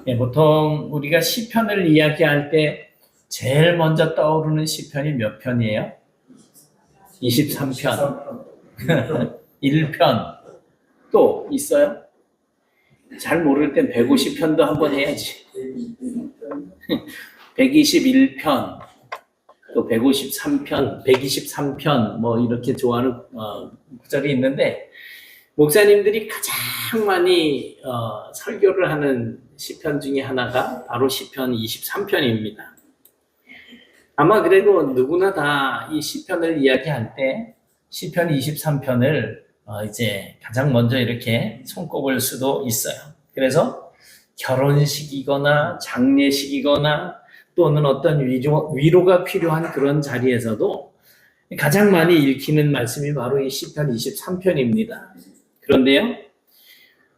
예, 보통 우리가 시편을 이야기할 때 제일 먼저 떠오르는 시편이 몇 편이에요? 23편. 1편. 또 있어요? 잘 모를 땐 150편도 한번 해야지. 121편, 또 153편, 123편, 뭐 이렇게 좋아하는 구절이 있는데, 목사님들이 가장 많이 설교를 하는 시편 중에 하나가 바로 시편 23편입니다. 아마 그래도 누구나 다 이 시편을 이야기할 때 시편 23편을 이제 가장 먼저 이렇게 손꼽을 수도 있어요. 그래서 결혼식이거나 장례식이거나 또는 어떤 위로가 필요한 그런 자리에서도 가장 많이 읽히는 말씀이 바로 이 시편 23편입니다. 그런데요,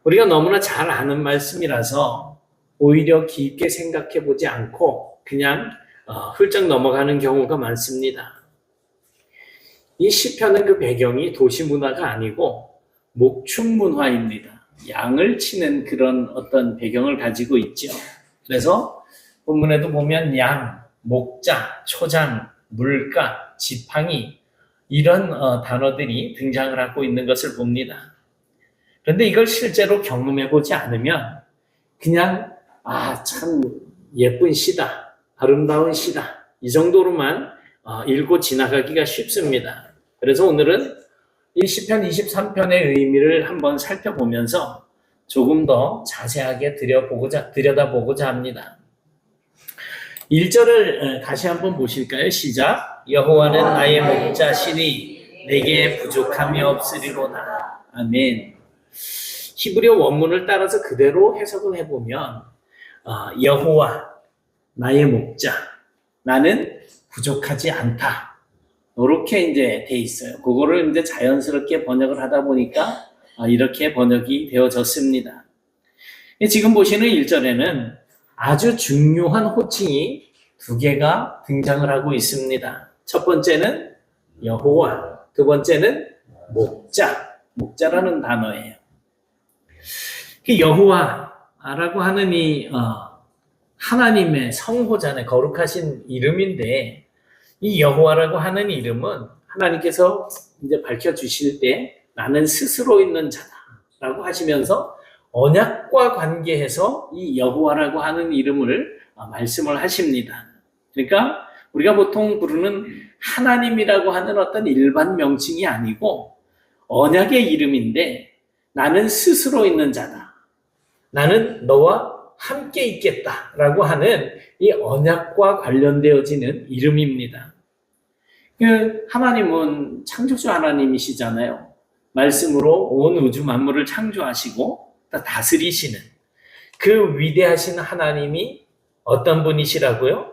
우리가 너무나 잘 아는 말씀이라서 오히려 깊게 생각해 보지 않고 그냥 훌쩍 넘어가는 경우가 많습니다. 이 시편은 그 배경이 도시 문화가 아니고 목축 문화입니다. 양을 치는 그런 어떤 배경을 가지고 있죠. 그래서 본문에도 보면 양, 목자, 초장, 물가, 지팡이 이런 단어들이 등장을 하고 있는 것을 봅니다. 그런데 이걸 실제로 경험해 보지 않으면 그냥 참 예쁜 시다, 아름다운 시다 이 정도로만 읽고 지나가기가 쉽습니다. 그래서 오늘은 이 시편 23편의 의미를 한번 살펴보면서 조금 더 자세하게 들여다보고자 합니다. 1절을 다시 한번 보실까요? 시작. 여호와는 나의 목자시니 내게 부족함이 없으리로다. 아멘. 히브리어 원문을 따라서 그대로 해석을 해보면 여호와 나의 목자, 나는 부족하지 않다. 이렇게 이제 돼 있어요. 그거를 이제 자연스럽게 번역을 하다 보니까 이렇게 번역이 되어졌습니다. 지금 보시는 1절에는 아주 중요한 호칭이 두 개가 등장을 하고 있습니다. 첫 번째는 여호와, 두 번째는 목자, 목자라는 단어예요. 여호와라고 하는 이 하나님의 성호자의 거룩하신 이름인데, 이 여호와라고 하는 이름은 하나님께서 이제 밝혀주실 때 나는 스스로 있는 자다라고 하시면서 언약과 관계해서 이 여호와라고 하는 이름을 말씀을 하십니다. 그러니까 우리가 보통 부르는 하나님이라고 하는 어떤 일반 명칭이 아니고 언약의 이름인데, 나는 스스로 있는 자다, 나는 너와 함께 있겠다라고 하는 이 언약과 관련되어지는 이름입니다. 하나님은 창조주 하나님이시잖아요. 말씀으로 온 우주 만물을 창조하시고 다스리시는 그 위대하신 하나님이 어떤 분이시라고요?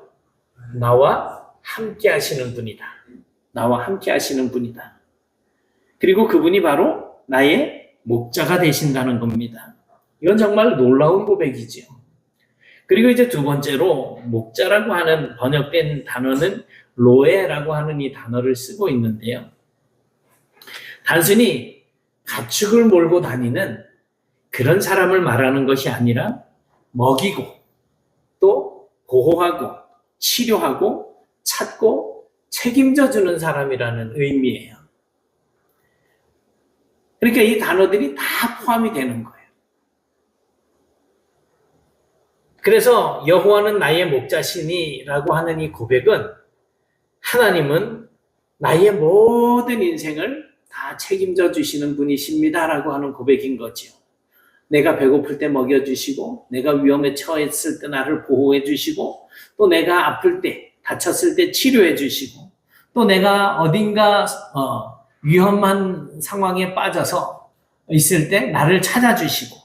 나와 함께 하시는 분이다. 나와 함께 하시는 분이다. 그리고 그분이 바로 나의 목자가 되신다는 겁니다. 이건 정말 놀라운 고백이지요. 그리고 이제 두 번째로 목자라고 하는 번역된 단어는 로에라고 하는 이 단어를 쓰고 있는데요. 단순히 가축을 몰고 다니는 그런 사람을 말하는 것이 아니라 먹이고 또 보호하고 치료하고 찾고 책임져 주는 사람이라는 의미예요. 그러니까 이 단어들이 다 포함이 되는 거예요. 그래서 여호와는 나의 목자시니라고 하는 이 고백은 하나님은 나의 모든 인생을 다 책임져 주시는 분이십니다라고 하는 고백인 거죠. 내가 배고플 때 먹여주시고, 내가 위험에 처했을 때 나를 보호해 주시고, 또 내가 아플 때, 다쳤을 때 치료해 주시고, 또 내가 어딘가 위험한 상황에 빠져서 있을 때 나를 찾아주시고,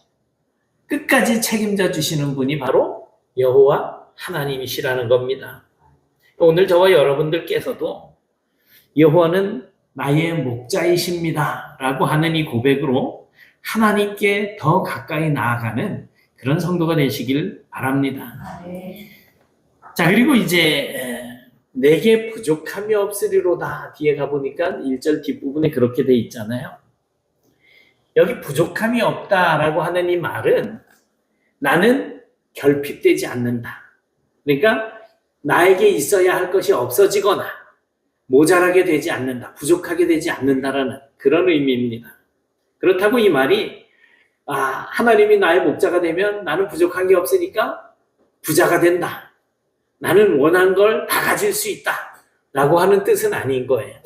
끝까지 책임져 주시는 분이 바로 여호와 하나님이시라는 겁니다. 오늘 저와 여러분들께서도 여호와는 나의 목자이십니다 라고 하는 이 고백으로 하나님께 더 가까이 나아가는 그런 성도가 되시길 바랍니다. 자, 그리고 이제 내게 부족함이 없으리로다 뒤에 가보니까 1절 뒷부분에 그렇게 돼 있잖아요. 여기 부족함이 없다라고 하는 이 말은 나는 결핍되지 않는다. 그러니까 나에게 있어야 할 것이 없어지거나 모자라게 되지 않는다. 부족하게 되지 않는다라는 그런 의미입니다. 그렇다고 이 말이 하나님이 나의 목자가 되면 나는 부족한 게 없으니까 부자가 된다. 나는 원하는 걸 다 가질 수 있다. 라고 하는 뜻은 아닌 거예요.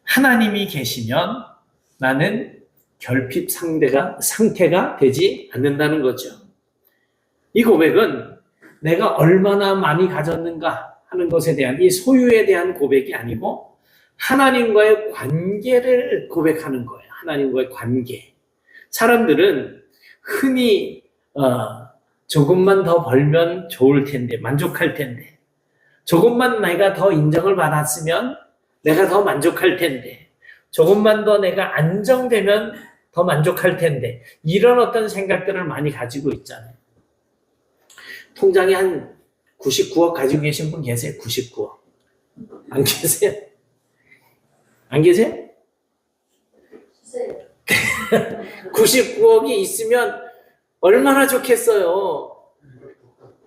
하나님이 계시면 나는 결핍 상태가 되지 않는다는 거죠. 이 고백은 내가 얼마나 많이 가졌는가 하는 것에 대한 이 소유에 대한 고백이 아니고 하나님과의 관계를 고백하는 거예요. 하나님과의 관계. 사람들은 흔히 조금만 더 벌면 좋을 텐데, 만족할 텐데, 조금만 내가 더 인정을 받았으면 내가 더 만족할 텐데, 조금만 더 내가 안정되면 더 만족할 텐데, 이런 어떤 생각들을 많이 가지고 있잖아요. 통장에 한 99억 가지고 계신 분 계세요? 99억. 안 계세요? 안 계세요? 99억이 있으면 얼마나 좋겠어요.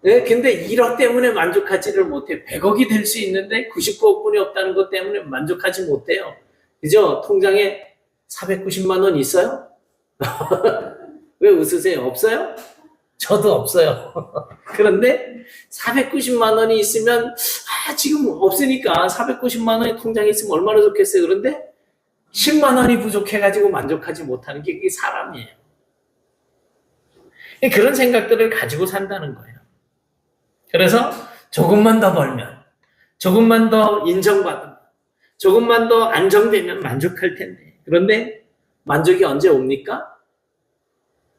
네, 근데 1억 때문에 만족하지를 못해. 100억이 될 수 있는데 99억뿐이 없다는 것 때문에 만족하지 못해요. 그죠? 통장에 490만 원 있어요? 왜 웃으세요? 없어요? 저도 없어요. 그런데 490만 원이 있으면 지금 없으니까 490만 원이 통장에 있으면 얼마나 좋겠어요. 그런데 10만 원이 부족해가지고 만족하지 못하는 게 그게 사람이에요. 그런 생각들을 가지고 산다는 거예요. 그래서 조금만 더 벌면, 조금만 더 인정받으면, 조금만 더 안정되면 만족할 텐데. 그런데 만족이 언제 옵니까?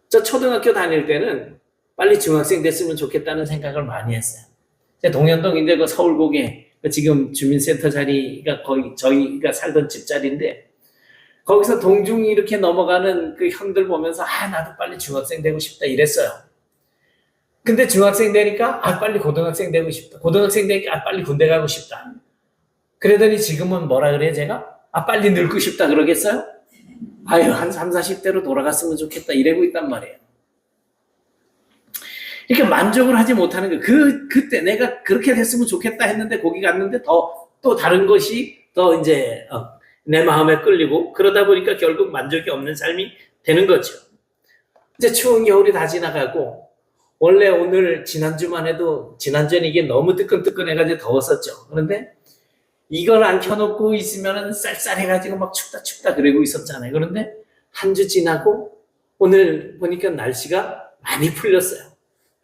저 초등학교 다닐 때는 빨리 중학생 됐으면 좋겠다는 생각을 많이 했어요. 동현동인데 그 서울고개 지금 주민센터 자리가 거의 저희가 살던 집 자리인데 거기서 동중이 이렇게 넘어가는 그 형들 보면서 나도 빨리 중학생 되고 싶다 이랬어요. 근데 중학생 되니까 빨리 고등학생 되고 싶다. 고등학생 되니까 빨리 군대 가고 싶다. 그러더니 지금은 뭐라 그래요 제가? 빨리 늙고 싶다 그러겠어요? 한 3, 40대로 돌아갔으면 좋겠다 이러고 있단 말이에요. 이렇게 만족을 하지 못하는 거예요. 그때 내가 그렇게 됐으면 좋겠다 했는데 거기 갔는데 또 다른 것이 더 이제 내 마음에 끌리고 그러다 보니까 결국 만족이 없는 삶이 되는 거죠. 이제 추운 겨울이 다 지나가고 원래 오늘 지난주만 해도 지난주에는 이게 너무 뜨끈뜨끈해가지고 더웠었죠. 그런데 이걸 안 켜놓고 있으면 쌀쌀해가지고 막 춥다 그러고 있었잖아요. 그런데 한 주 지나고 오늘 보니까 날씨가 많이 풀렸어요.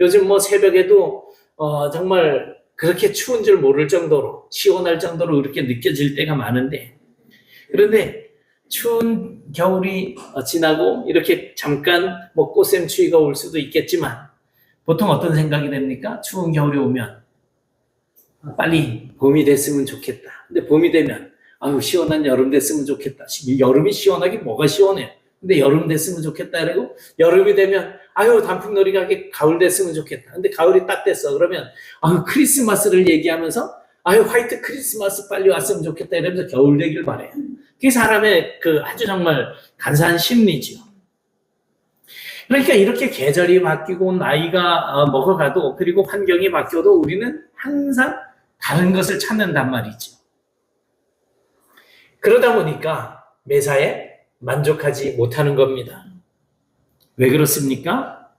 요즘 뭐 새벽에도 정말 그렇게 추운 줄 모를 정도로 시원할 정도로 그렇게 느껴질 때가 많은데 그런데 추운 겨울이 지나고 이렇게 잠깐 뭐 꽃샘추위가 올 수도 있겠지만 보통 어떤 생각이 됩니까? 추운 겨울이 오면 빨리 봄이 됐으면 좋겠다. 근데 봄이 되면 시원한 여름 됐으면 좋겠다. 여름이 시원하게 뭐가 시원해요. 근데 여름 됐으면 좋겠다. 그리고 여름이 되면 단풍놀이 가게 가을 됐으면 좋겠다. 근데 가을이 딱 됐어. 그러면 크리스마스를 얘기하면서 화이트 크리스마스 빨리 왔으면 좋겠다. 이러면서 겨울 되길 바래요. 그게 사람의 아주 정말 간사한 심리죠. 그러니까 이렇게 계절이 바뀌고 나이가 먹어가도 그리고 환경이 바뀌어도 우리는 항상 다른 것을 찾는단 말이죠. 그러다 보니까 매사에 만족하지 못하는 겁니다. 왜 그렇습니까?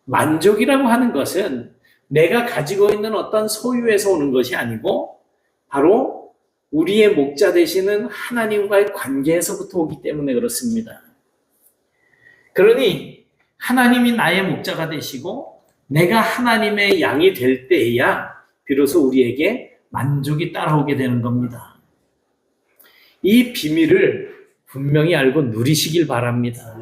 만족이라고 하는 것은 내가 가지고 있는 어떤 소유에서 오는 것이 아니고 바로 우리의 목자 되시는 하나님과의 관계에서부터 오기 때문에 그렇습니다. 그러니 하나님이 나의 목자가 되시고 내가 하나님의 양이 될 때에야 비로소 우리에게 만족이 따라오게 되는 겁니다. 이 비밀을 분명히 알고 누리시길 바랍니다.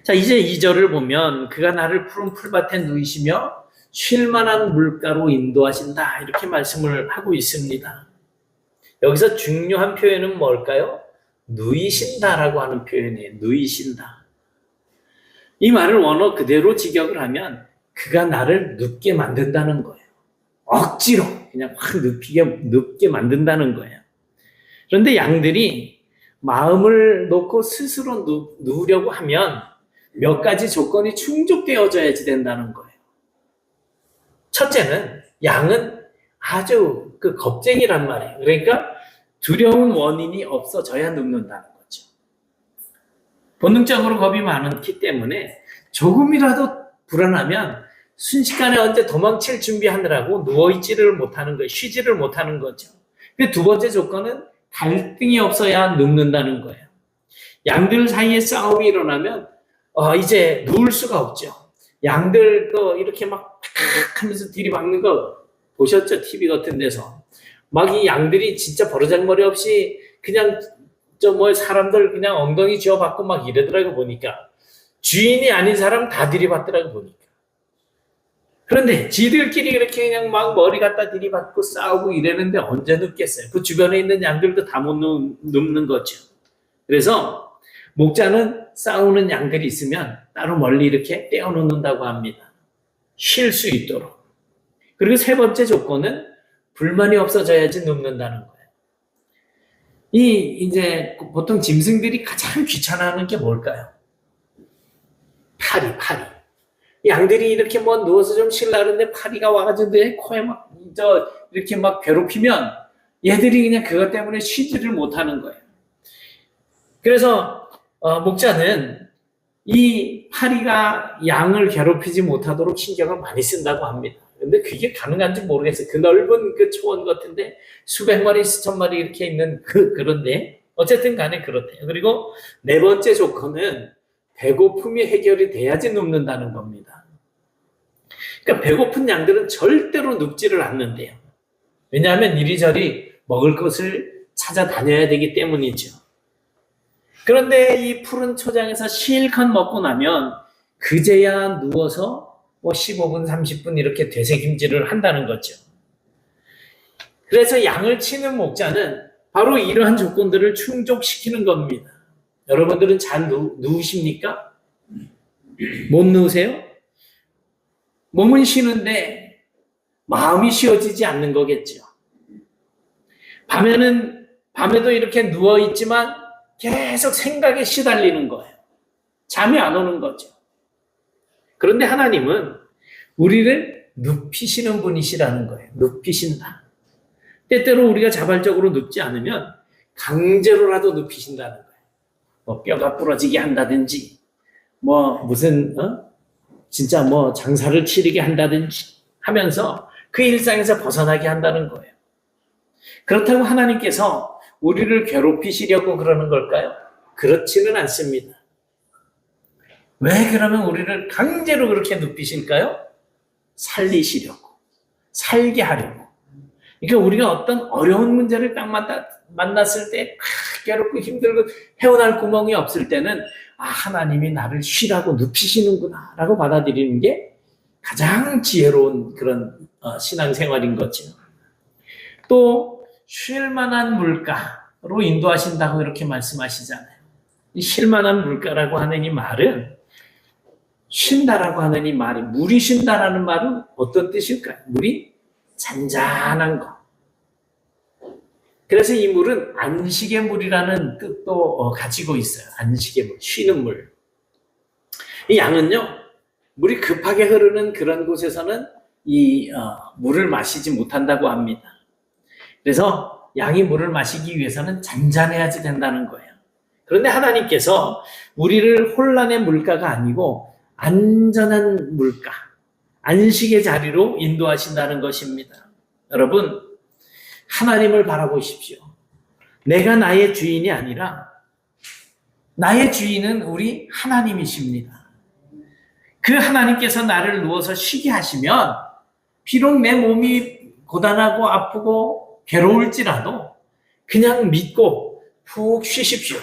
자, 이제 2절을 보면 그가 나를 푸른 풀밭에 누이시며 쉴만한 물가로 인도하신다 이렇게 말씀을 하고 있습니다. 여기서 중요한 표현은 뭘까요? 누이신다라고 하는 표현이에요. 누이신다. 이 말을 원어 그대로 직역을 하면 그가 나를 눕게 만든다는 거예요. 억지로 그냥 확 눕게 만든다는 거예요. 그런데 양들이 마음을 놓고 스스로 누우려고 하면 몇 가지 조건이 충족되어져야지 된다는 거예요. 첫째는 양은 아주 겁쟁이란 말이에요. 그러니까 두려운 원인이 없어져야 눕는다는 거죠. 본능적으로 겁이 많기 때문에 조금이라도 불안하면 순식간에 언제 도망칠 준비하느라고 누워있지를 못하는 거예요. 쉬지를 못하는 거죠. 두 번째 조건은 갈등이 없어야 눕는다는 거예요. 양들 사이에 싸움이 일어나면 이제 누울 수가 없죠. 양들 이렇게 막 하면서 들이박는 거 보셨죠? TV 같은 데서. 막 이 양들이 진짜 버르장머리 없이 그냥 사람들 그냥 엉덩이 쥐어박고 막 이러더라고 보니까. 주인이 아닌 사람 다 들이받더라고 보니까. 그런데 지들끼리 그렇게 그냥 막 머리 갖다 들이받고 싸우고 이러는데 언제 눕겠어요? 그 주변에 있는 양들도 다 못 눕는 거죠. 그래서 목자는 싸우는 양들이 있으면 따로 멀리 이렇게 떼어놓는다고 합니다. 쉴 수 있도록. 그리고 세 번째 조건은 불만이 없어져야지 눕는다는 거예요. 이제 보통 짐승들이 가장 귀찮아하는 게 뭘까요? 파리. 양들이 이렇게 누워서 좀 쉴라는데 파리가 와가지고 내 코에 이렇게 막 괴롭히면 얘들이 그냥 그것 때문에 쉬지를 못하는 거예요. 그래서 목자는 이 파리가 양을 괴롭히지 못하도록 신경을 많이 쓴다고 합니다. 근데 그게 가능한지 모르겠어요. 그 넓은 그 초원 같은데 수백 마리, 수천 마리 이렇게 있는 그런데 어쨌든 간에 그렇대요. 그리고 네 번째 조건은 배고픔이 해결이 돼야지 눕는다는 겁니다. 그러니까 배고픈 양들은 절대로 눕지를 않는데요. 왜냐하면 이리저리 먹을 것을 찾아다녀야 되기 때문이죠. 그런데 이 푸른 초장에서 실컷 먹고 나면 그제야 누워서 15분, 30분 이렇게 되새김질을 한다는 거죠. 그래서 양을 치는 목자는 바로 이러한 조건들을 충족시키는 겁니다. 여러분들은 잘 누우십니까? 못 누우세요? 몸은 쉬는데 마음이 쉬어지지 않는 거겠죠. 밤에도 이렇게 누워있지만 계속 생각에 시달리는 거예요. 잠이 안 오는 거죠. 그런데 하나님은 우리를 눕히시는 분이시라는 거예요. 눕히신다. 때때로 우리가 자발적으로 눕지 않으면 강제로라도 눕히신다는 거예요. 뼈가 부러지게 한다든지, 진짜 장사를 치르게 한다든지 하면서 그 일상에서 벗어나게 한다는 거예요. 그렇다고 하나님께서 우리를 괴롭히시려고 그러는 걸까요? 그렇지는 않습니다. 왜 그러면 우리를 강제로 그렇게 눕히실까요? 살리시려고, 살게 하려고. 그러니까 우리가 어떤 어려운 문제를 딱 만났을 때 괴롭고 힘들고 헤어날 구멍이 없을 때는 하나님이 나를 쉬라고 눕히시는구나 라고 받아들이는 게 가장 지혜로운 그런 신앙생활인 거죠. 또 쉴 만한 물가로 인도하신다고 이렇게 말씀하시잖아요. 이 쉴 만한 물가라고 하는 이 말은 쉰다라고 하는 이 말이 물이 쉰다라는 말은 어떤 뜻일까요? 물이 잔잔한 거. 그래서 이 물은 안식의 물이라는 뜻도 가지고 있어요. 안식의 물, 쉬는 물. 이 양은요, 물이 급하게 흐르는 그런 곳에서는 이 물을 마시지 못한다고 합니다. 그래서 양이 물을 마시기 위해서는 잔잔해야지 된다는 거예요. 그런데 하나님께서 우리를 혼란의 물가가 아니고 안전한 물가, 안식의 자리로 인도하신다는 것입니다. 여러분, 하나님을 바라보십시오. 내가 나의 주인이 아니라 나의 주인은 우리 하나님이십니다. 그 하나님께서 나를 누워서 쉬게 하시면 비록 내 몸이 고단하고 아프고 괴로울지라도 그냥 믿고 푹 쉬십시오.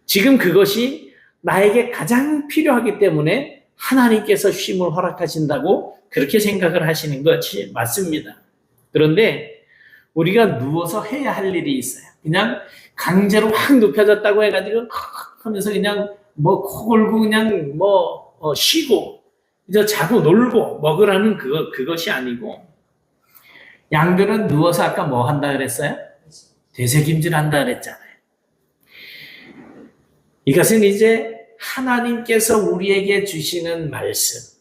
지금 그것이 나에게 가장 필요하기 때문에 하나님께서 쉼을 허락하신다고 그렇게 생각을 하시는 것이 맞습니다. 그런데 우리가 누워서 해야 할 일이 있어요. 그냥 강제로 확 눕혀졌다고 해가지고 하면서 그냥 코 골고 그냥 쉬고 이제 자고 놀고 먹으라는 그것이 아니고, 양들은 누워서 아까 뭐 한다 그랬어요? 되새김질 한다 그랬잖아요. 이것은 이제 하나님께서 우리에게 주시는 말씀,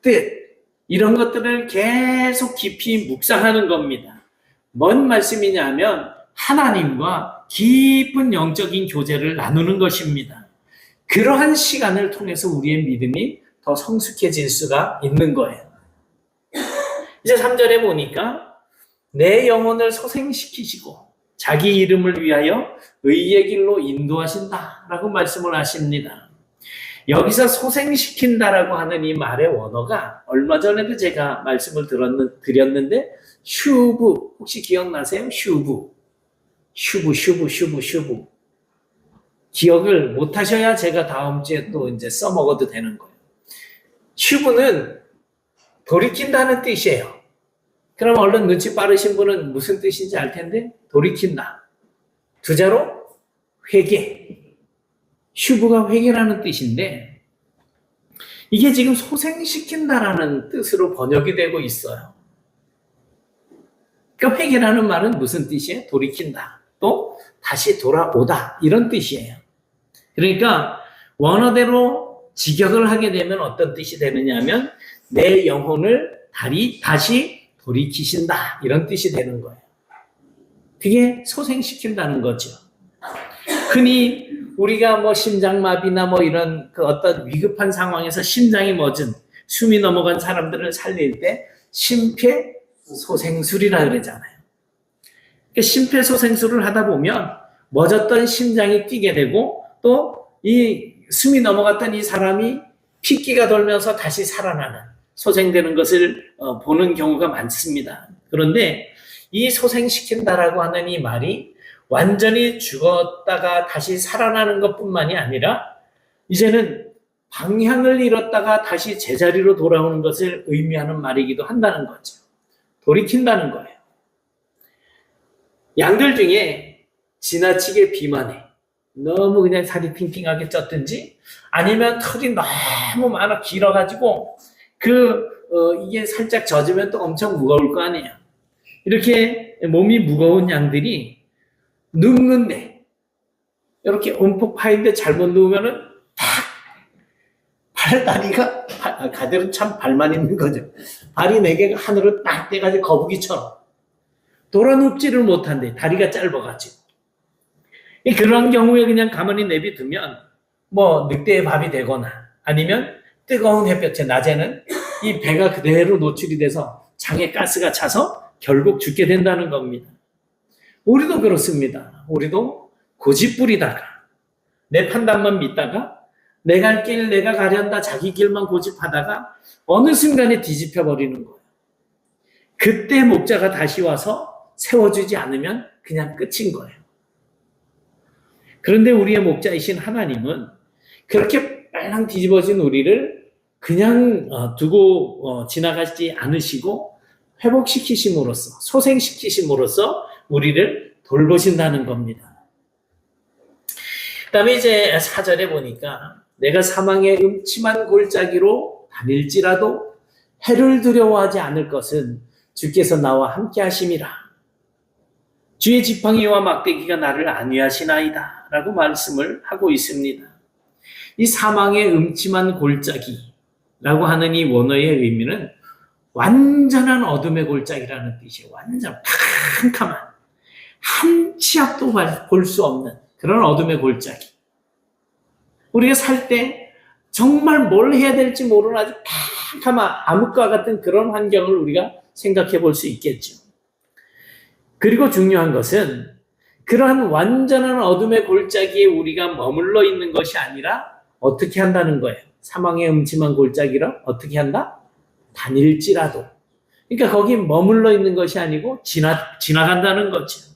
뜻, 이런 것들을 계속 깊이 묵상하는 겁니다. 뭔 말씀이냐면 하나님과 깊은 영적인 교제를 나누는 것입니다. 그러한 시간을 통해서 우리의 믿음이 더 성숙해질 수가 있는 거예요. 이제 3절에 보니까 내 영혼을 소생시키시고 자기 이름을 위하여 의의 길로 인도하신다라고 말씀을 하십니다. 여기서 소생시킨다라고 하는 이 말의 원어가 얼마 전에도 제가 말씀을 드렸는데 슈브, 혹시 기억나세요? 슈브. 기억을 못 하셔야 제가 다음 주에 또 이제 써먹어도 되는 거예요. 슈브는 돌이킨다는 뜻이에요. 그럼 얼른 눈치 빠르신 분은 무슨 뜻인지 알 텐데, 돌이킨다. 두 자로 회개. 슈브가 회개라는 뜻인데, 이게 지금 소생시킨다라는 뜻으로 번역이 되고 있어요. 그러니까 회개라는 말은 무슨 뜻이에요? 돌이킨다. 또 다시 돌아오다. 이런 뜻이에요. 그러니까 원어대로 직역을 하게 되면 어떤 뜻이 되느냐 하면 내 영혼을 다시 돌이키신다. 이런 뜻이 되는 거예요. 그게 소생시킨다는 거죠. 흔히 우리가 뭐 심장마비나 뭐 이런 그 어떤 위급한 상황에서 심장이 멎은 숨이 넘어간 사람들을 살릴 때 심폐소생술이라 그러잖아요. 그러니까 심폐소생술을 하다 보면 멎었던 심장이 뛰게 되고 또 이 숨이 넘어갔던 이 사람이 핏기가 돌면서 다시 살아나는 소생되는 것을 보는 경우가 많습니다. 그런데 이 소생시킨다라고 하는 이 말이 완전히 죽었다가 다시 살아나는 것뿐만이 아니라 이제는 방향을 잃었다가 다시 제자리로 돌아오는 것을 의미하는 말이기도 한다는 거죠. 돌이킨다는 거예요. 양들 중에 지나치게 비만해. 너무 그냥 살이 핑핑하게 쪘든지 아니면 털이 너무 많아 길어가지고 이게 살짝 젖으면 또 엄청 무거울 거 아니에요. 이렇게 몸이 무거운 양들이 눕는데 이렇게 움푹 파인데 잘못 누우면은 탁 발다리가 가들은 참 발만 있는 거죠. 발이 4개가 하늘로 딱 떼가지고 거북이처럼 돌아 눕지를 못한대. 다리가 짧아가지고. 그런 경우에 그냥 가만히 내비두면 뭐 늑대의 밥이 되거나 아니면 뜨거운 햇볕에 낮에는 이 배가 그대로 노출이 돼서 장에 가스가 차서 결국 죽게 된다는 겁니다. 우리도 그렇습니다. 우리도 고집부리다가 내 판단만 믿다가 내 갈 길 내가 가련다 자기 길만 고집하다가 어느 순간에 뒤집혀 버리는 거예요. 그때 목자가 다시 와서 세워주지 않으면 그냥 끝인 거예요. 그런데 우리의 목자이신 하나님은 그렇게 빨랑 뒤집어진 우리를 그냥 두고 지나가지 않으시고 회복시키심으로써 소생시키심으로써 우리를 돌보신다는 겁니다. 그 다음에 이제 4절에 보니까 내가 사망의 음침한 골짜기로 다닐지라도 해를 두려워하지 않을 것은 주께서 나와 함께 하심이라. 주의 지팡이와 막대기가 나를 안위하시나이다 라고 말씀을 하고 있습니다. 이 사망의 음침한 골짜기라고 하는 이 원어의 의미는 완전한 어둠의 골짜기라는 뜻이에요. 완전 캄캄한 한 치 앞도 볼 수 없는 그런 어둠의 골짜기. 우리가 살 때 정말 뭘 해야 될지 모르는 아주 캄캄한 암흑과 같은 그런 환경을 우리가 생각해 볼 수 있겠죠. 그리고 중요한 것은 그러한 완전한 어둠의 골짜기에 우리가 머물러 있는 것이 아니라 어떻게 한다는 거예요. 사망의 음침한 골짜기로 어떻게 한다? 다닐지라도. 그러니까 거기 머물러 있는 것이 아니고 지나간다는 거죠.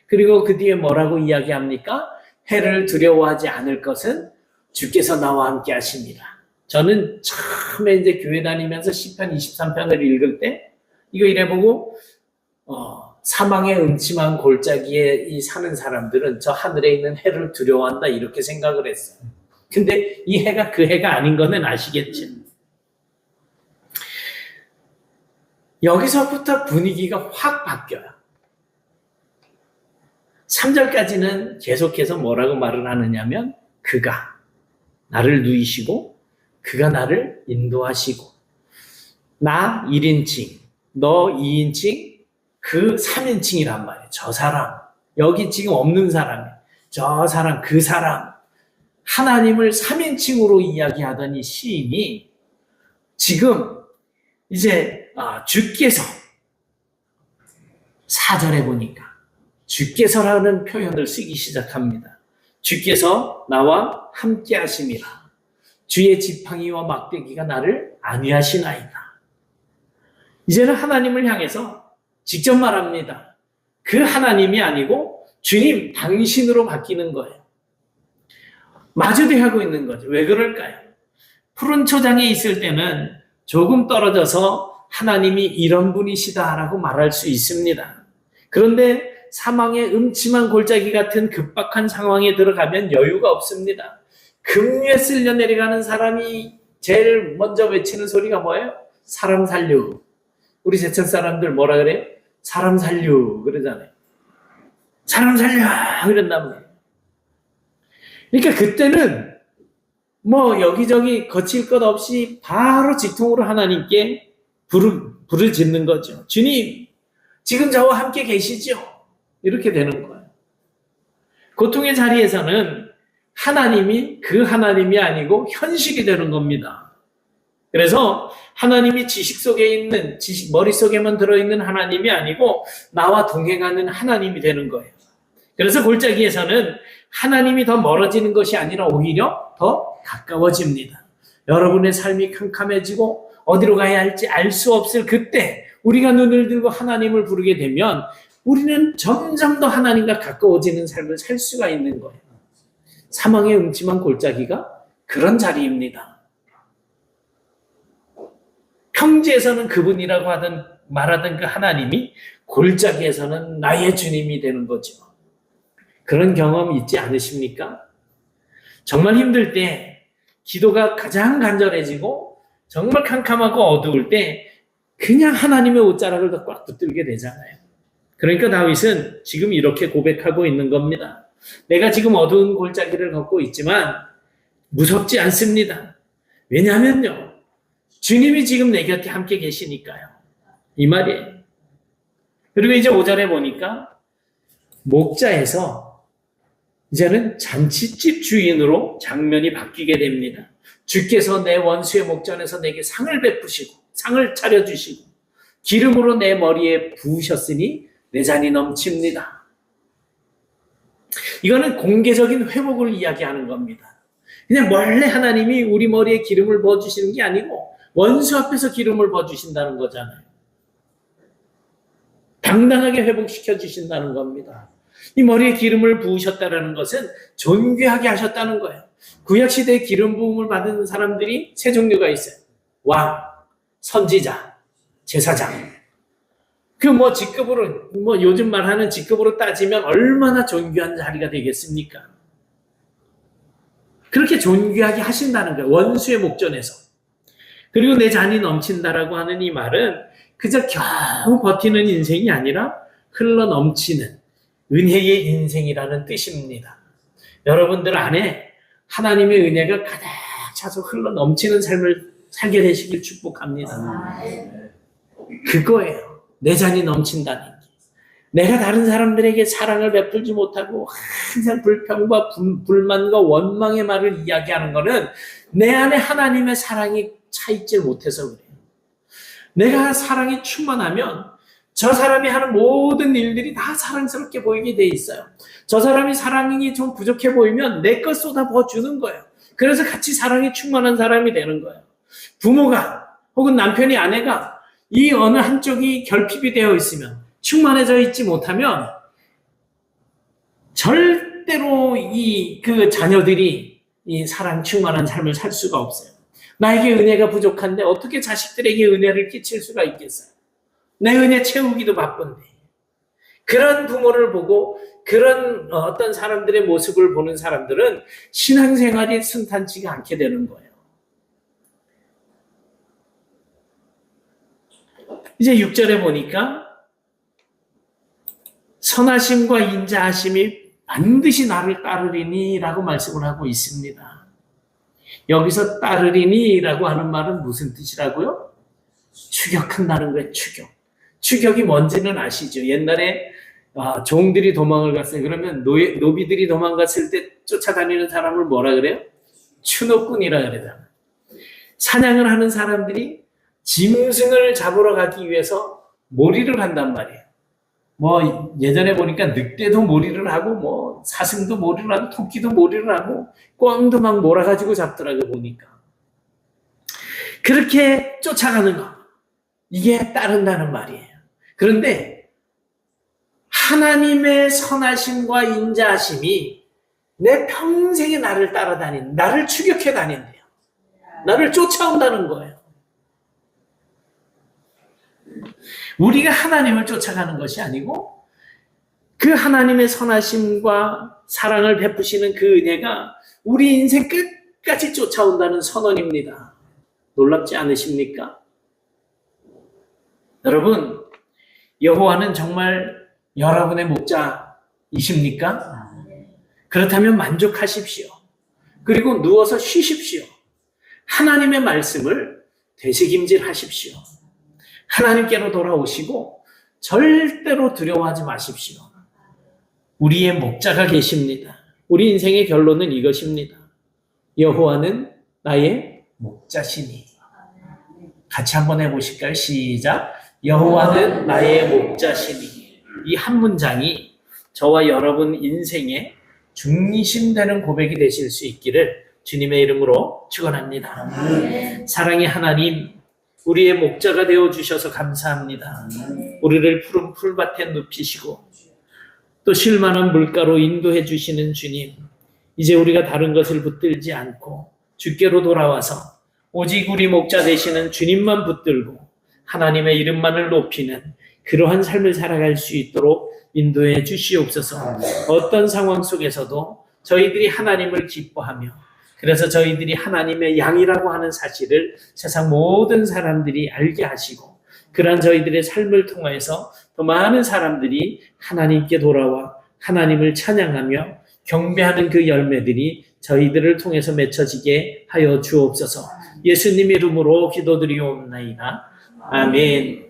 그리고 그 뒤에 뭐라고 이야기합니까? 해를 두려워하지 않을 것은 주께서 나와 함께 하십니다. 저는 처음에 이제 교회 다니면서 시편 23편을 읽을 때 이거 이래보고 사망의 음침한 골짜기에 이 사는 사람들은 저 하늘에 있는 해를 두려워한다 이렇게 생각을 했어요. 근데 이 해가 그 해가 아닌 거는 아시겠죠? 여기서부터 분위기가 확 바뀌어요. 3절까지는 계속해서 뭐라고 말을 하느냐면 그가 나를 누이시고 그가 나를 인도하시고 나 1인칭, 너 2인칭, 그 3인칭이란 말이에요. 저 사람, 여기 지금 없는 사람이 저 사람, 그 사람 하나님을 3인칭으로 이야기하던 이 시인이 지금 이제 주께서 4절에 보니까 주께서라는 표현을 쓰기 시작합니다. 주께서 나와 함께 하심이라. 주의 지팡이와 막대기가 나를 안위하시나이다. 이제는 하나님을 향해서 직접 말합니다. 그 하나님이 아니고 주님, 당신으로 바뀌는 거예요. 마주대하고 있는 거죠. 왜 그럴까요? 푸른 초장에 있을 때는 조금 떨어져서 하나님이 이런 분이시다라고 말할 수 있습니다. 그런데 사망의 음침한 골짜기 같은 급박한 상황에 들어가면 여유가 없습니다. 급류에 쓸려 내려가는 사람이 제일 먼저 외치는 소리가 뭐예요? 사람 살려. 우리 제천 사람들 뭐라 그래요? 사람 살려 그러잖아요. 사람 살려 그런단 말이에요. 그러니까 그때는 뭐 여기저기 거칠 것 없이 바로 직통으로 하나님께 불을 짓는 거죠. 주님, 지금 저와 함께 계시죠? 이렇게 되는 거예요. 고통의 자리에서는 하나님이 그 하나님이 아니고 현실이 되는 겁니다. 그래서 하나님이 지식 속에 있는, 머릿속에만 들어있는 하나님이 아니고 나와 동행하는 하나님이 되는 거예요. 그래서 골짜기에서는 하나님이 더 멀어지는 것이 아니라 오히려 더 가까워집니다. 여러분의 삶이 캄캄해지고 어디로 가야 할지 알 수 없을 그때 우리가 눈을 들고 하나님을 부르게 되면 우리는 점점 더 하나님과 가까워지는 삶을 살 수가 있는 거예요. 사망의 음침한 골짜기가 그런 자리입니다. 평지에서는 그분이라고 말하던 그 하나님이 골짜기에서는 나의 주님이 되는 거죠. 그런 경험 있지 않으십니까? 정말 힘들 때 기도가 가장 간절해지고 정말 캄캄하고 어두울 때 그냥 하나님의 옷자락을 더 꽉 붙들게 되잖아요. 그러니까 다윗은 지금 이렇게 고백하고 있는 겁니다. 내가 지금 어두운 골짜기를 걷고 있지만 무섭지 않습니다. 왜냐하면요, 주님이 지금 내 곁에 함께 계시니까요. 이 말이에요. 그리고 이제 5절에 보니까 목자에서 이제는 잔치집 주인으로 장면이 바뀌게 됩니다. 주께서 내 원수의 목전에서 내게 상을 베푸시고 상을 차려주시고 기름으로 내 머리에 부으셨으니 내 잔이 넘칩니다. 이거는 공개적인 회복을 이야기하는 겁니다. 그냥 원래 하나님이 우리 머리에 기름을 부어주시는 게 아니고 원수 앞에서 기름을 부어주신다는 거잖아요. 당당하게 회복시켜 주신다는 겁니다. 이 머리에 기름을 부으셨다는 것은 존귀하게 하셨다는 거예요. 구약시대에 기름 부음을 받은 사람들이 세 종류가 있어요. 왕, 선지자, 제사장. 직급으로, 요즘 말하는 직급으로 따지면 얼마나 존귀한 자리가 되겠습니까? 그렇게 존귀하게 하신다는 거예요. 원수의 목전에서. 그리고 내 잔이 넘친다라고 하는 이 말은 그저 겨우 버티는 인생이 아니라 흘러 넘치는 은혜의 인생이라는 뜻입니다. 여러분들 안에 하나님의 은혜가 가득 차서 흘러 넘치는 삶을 살게 되시길 축복합니다. 그거예요. 내 잔이 넘친다는 게. 내가 다른 사람들에게 사랑을 베풀지 못하고 항상 불평과 불만과 원망의 말을 이야기하는 것은 내 안에 하나님의 사랑이 차있질 못해서 그래요. 내가 사랑이 충만하면 저 사람이 하는 모든 일들이 다 사랑스럽게 보이게 돼 있어요. 저 사람이 사랑이 좀 부족해 보이면 내 것 쏟아 부어주는 거예요. 그래서 같이 사랑이 충만한 사람이 되는 거예요. 부모가 혹은 남편이 아내가 이 어느 한쪽이 결핍이 되어 있으면 충만해져 있지 못하면 절대로 그 자녀들이 이 사랑 충만한 삶을 살 수가 없어요. 나에게 은혜가 부족한데 어떻게 자식들에게 은혜를 끼칠 수가 있겠어요? 내 은혜 채우기도 바쁜데. 그런 부모를 보고 그런 어떤 사람들의 모습을 보는 사람들은 신앙생활이 순탄치가 않게 되는 거예요. 이제 6절에 보니까 선하심과 인자하심이 반드시 나를 따르리니 라고 말씀을 하고 있습니다. 여기서 따르리니라고 하는 말은 무슨 뜻이라고요? 추격한다는 거예요. 추격. 추격이 뭔지는 아시죠? 옛날에 종들이 도망을 갔어요. 그러면 노비들이 도망갔을 때 쫓아다니는 사람을 뭐라 그래요? 추노꾼이라 그러잖아요. 사냥을 하는 사람들이 짐승을 잡으러 가기 위해서 몰이를 한단 말이에요. 뭐 예전에 보니까 늑대도 몰이를 하고 뭐 사슴도 몰이를 하고 토끼도 몰이를 하고 꿩도 막 몰아가지고 잡더라고요. 보니까 그렇게 쫓아가는 거, 이게 따른다는 말이에요. 그런데 하나님의 선하심과 인자하심이 내 평생에 나를 따라다닌, 나를 추격해 다닌대요. 나를 쫓아온다는 거예요. 우리가 하나님을 쫓아가는 것이 아니고 그 하나님의 선하심과 사랑을 베푸시는 그 은혜가 우리 인생 끝까지 쫓아온다는 선언입니다. 놀랍지 않으십니까? 여러분, 여호와는 정말 여러분의 목자이십니까? 그렇다면 만족하십시오. 그리고 누워서 쉬십시오. 하나님의 말씀을 되새김질하십시오. 하나님께로 돌아오시고 절대로 두려워하지 마십시오. 우리의 목자가 계십니다. 우리 인생의 결론은 이것입니다. 여호와는 나의 목자시니. 같이 한번 해보실까요? 시작. 여호와는 나의 목자시니. 이 한 문장이 저와 여러분 인생의 중심되는 고백이 되실 수 있기를 주님의 이름으로 축원합니다. 사랑의 하나님, 우리의 목자가 되어주셔서 감사합니다. 우리를 푸른 풀밭에 눕히시고 또 쉴만한 물가로 인도해 주시는 주님, 이제 우리가 다른 것을 붙들지 않고 주께로 돌아와서 오직 우리 목자 되시는 주님만 붙들고 하나님의 이름만을 높이는 그러한 삶을 살아갈 수 있도록 인도해 주시옵소서. 어떤 상황 속에서도 저희들이 하나님을 기뻐하며 그래서 저희들이 하나님의 양이라고 하는 사실을 세상 모든 사람들이 알게 하시고 그러한 저희들의 삶을 통해서 더 많은 사람들이 하나님께 돌아와 하나님을 찬양하며 경배하는 그 열매들이 저희들을 통해서 맺혀지게 하여 주옵소서. 예수님 이름으로 기도드리옵나이다. 아멘.